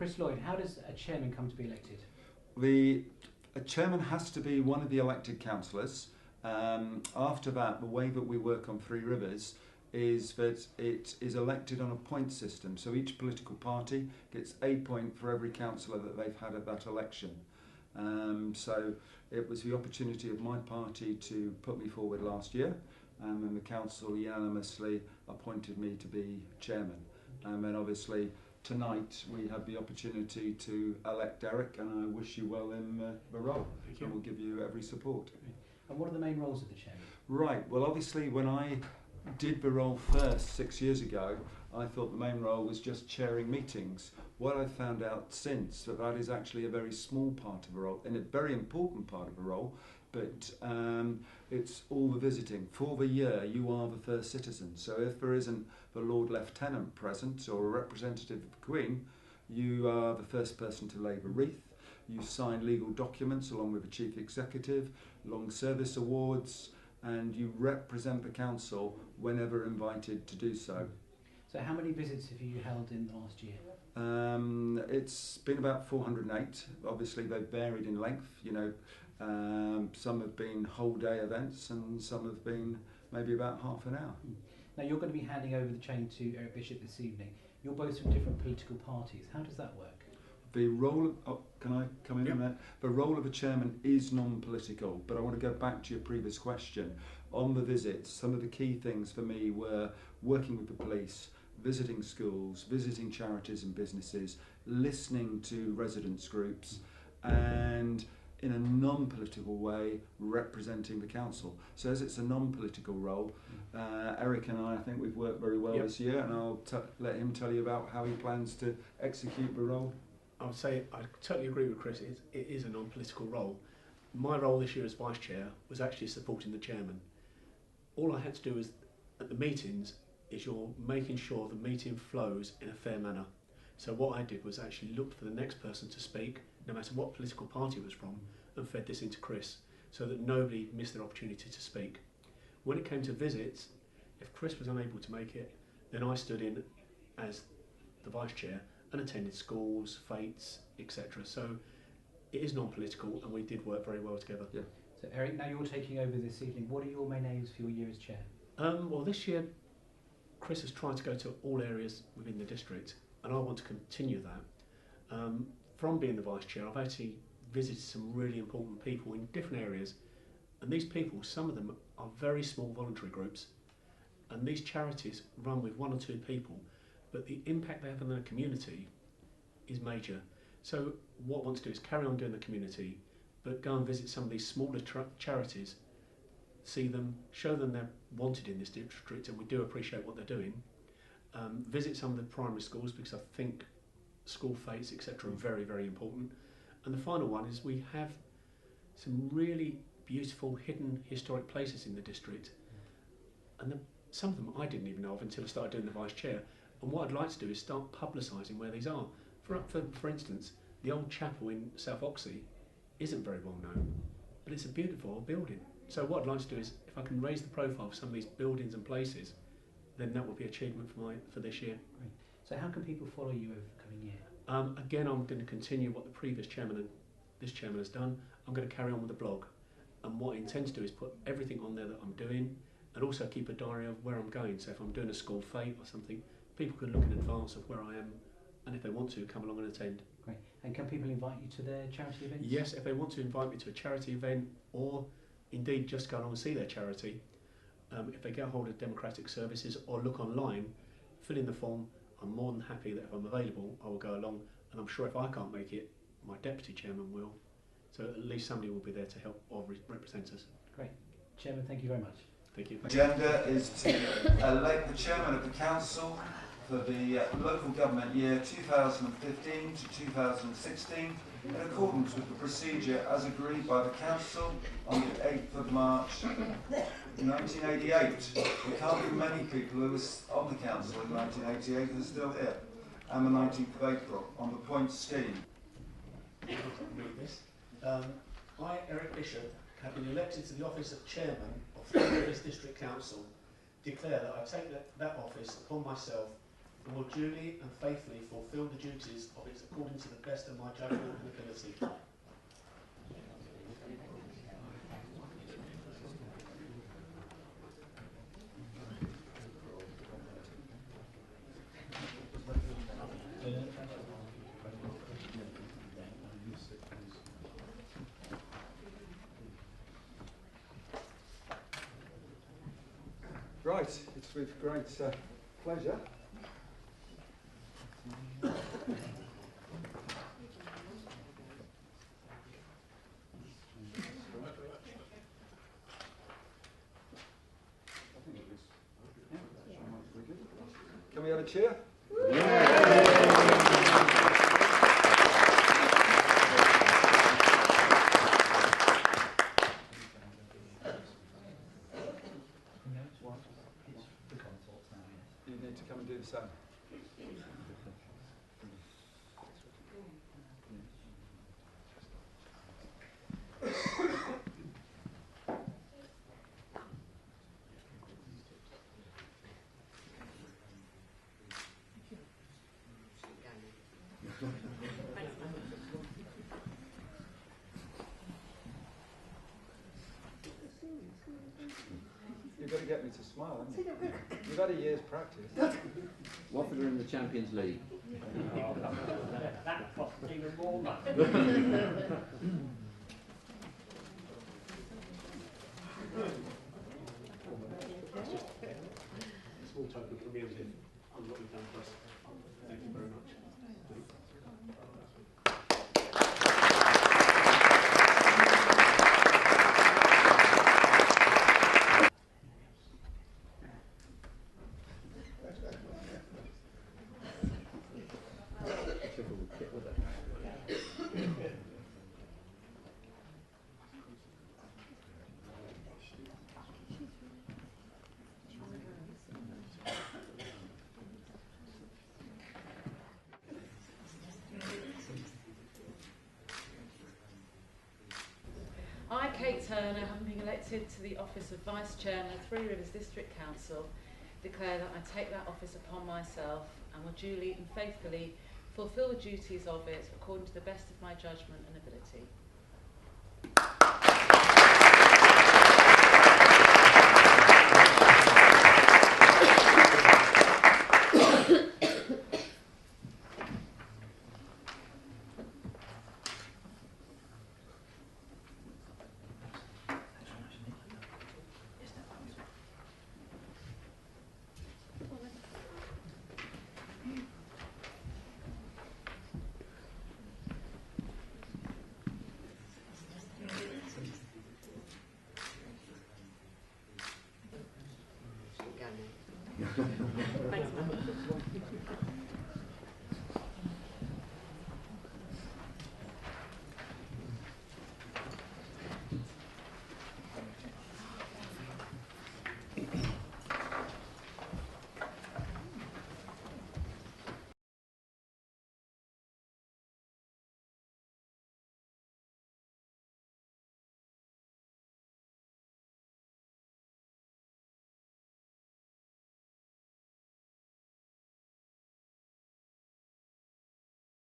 Chris Lloyd, how does a chairman come to be elected? A chairman has to be one of the elected councillors. After that, the way that we work on Three Rivers is that it is elected on a point system. So each political party gets a point for every councillor that they've had at that election. So it was the opportunity of my party to put me forward last year, and then the council unanimously appointed me to be chairman. And then obviously tonight we had the opportunity to elect Eric, and I wish you well in the role. Thank you. And we'll give you every support. And what are the main roles of the chairman? Right, well obviously when I did the role first 6 years ago, I thought the main role was just chairing meetings. What I've found out since, that is actually a very small part of the role, and a very important part of the role, but it's all the visiting. For the year, you are the first citizen. So if there isn't the Lord Lieutenant present or a representative of the Queen, you are the first person to lay the wreath. You sign legal documents along with the Chief Executive, long service awards, and you represent the council whenever invited to do so. So how many visits have you held in the last year? It's been about 408. Obviously they've varied in length, you know. Some have been whole day events and some have been maybe about half an hour. Now you're going to be handing over the chain to Eric Bishop this evening. You're both from different political parties. How does that work? The role of, can I come in on that? The role of a chairman is non-political, but I want to go back to your previous question. On the visits, some of the key things for me were working with the police, visiting schools, visiting charities and businesses, listening to residents groups, and in a non-political way representing the council. So as it's a non-political role, Eric and I think we've worked very well this year, and I'll let him tell you about how he plans to execute the role. I would say I totally agree with Chris. It is a non-political role. My role this year as vice chair was actually supporting the chairman. All I had to do is, at the meetings, is you're making sure the meeting flows in a fair manner. So what I did was actually look for the next person to speak, no matter what political party it was from, and fed this into Chris, so that nobody missed their opportunity to speak. When it came to visits, if Chris was unable to make it, then I stood in as the vice chair and attended schools, fetes, etc. So it is non-political, and we did work very well together. Yeah. So Eric, now you're taking over this evening. What are your main aims for your year as chair? Well, this year Chris has tried to go to all areas within the district, and I want to continue that. From being the vice chair, I've actually visited some really important people in different areas, and these people, some of them are very small voluntary groups, and these charities run with 1 or 2 people, but the impact they have on their community is major. So what I want to do is carry on doing the community, but go and visit some of these smaller charities, see them, show them they're wanted in this district, and we do appreciate what they're doing. Visit some of the primary schools, because I think school fetes, etc. are very, very important. And the final one is we have some really beautiful hidden historic places in the district, and some of them I didn't even know of until I started doing the vice chair. And what I'd like to do is start publicising where these are. For instance, the old chapel in South Oxley isn't very well known, but it's a beautiful building. So what I'd like to do is, if I can raise the profile of some of these buildings and places, then that would be an achievement for this year. Great. So how can people follow you over the coming year? Again, I'm going to continue what the previous chairman and this chairman has done. I'm going to carry on with the blog, and what I intend to do is put everything on there that I'm doing, and also keep a diary of where I'm going. So if I'm doing a school fete or something, people can look in advance of where I am, and if they want to, come along and attend. Great. And can people invite you to their charity events? Yes, if they want to invite me to a charity event, or indeed just go along and see their charity, if they get hold of Democratic Services or look online, fill in the form. I'm more than happy that if I'm available, I will go along, and I'm sure if I can't make it, my deputy chairman will. So at least somebody will be there to help or represent us. Great. Chairman, thank you very much. Thank you. Agenda is to elect the chairman of the council for the local government year 2015 to 2016 in accordance with the procedure as agreed by the council on the 8th of March 1988. There can't be many people who were on the council in 1988 who are still here. And the 19th of April on the point scheme. I, Eric Bishop, have been elected to the office of Chairman of Three Rivers District Council, declare that I take that office upon myself and will duly and faithfully fulfil the duties of it according to the best of my judgment and ability. Right, it's with great pleasure. Can we have a cheer? You need to come and do the same. You've got to get me to smile, haven't you? You've had a year's practice. Watford are in the Champions League. That costs even more money. Small token from you on what we've done for us. Thank you very much. I, Kate Turner, having been elected to the office of Vice Chairman of Three Rivers District Council, declare that I take that office upon myself and will duly and faithfully fulfil the duties of it according to the best of my judgment and ability. Thanks,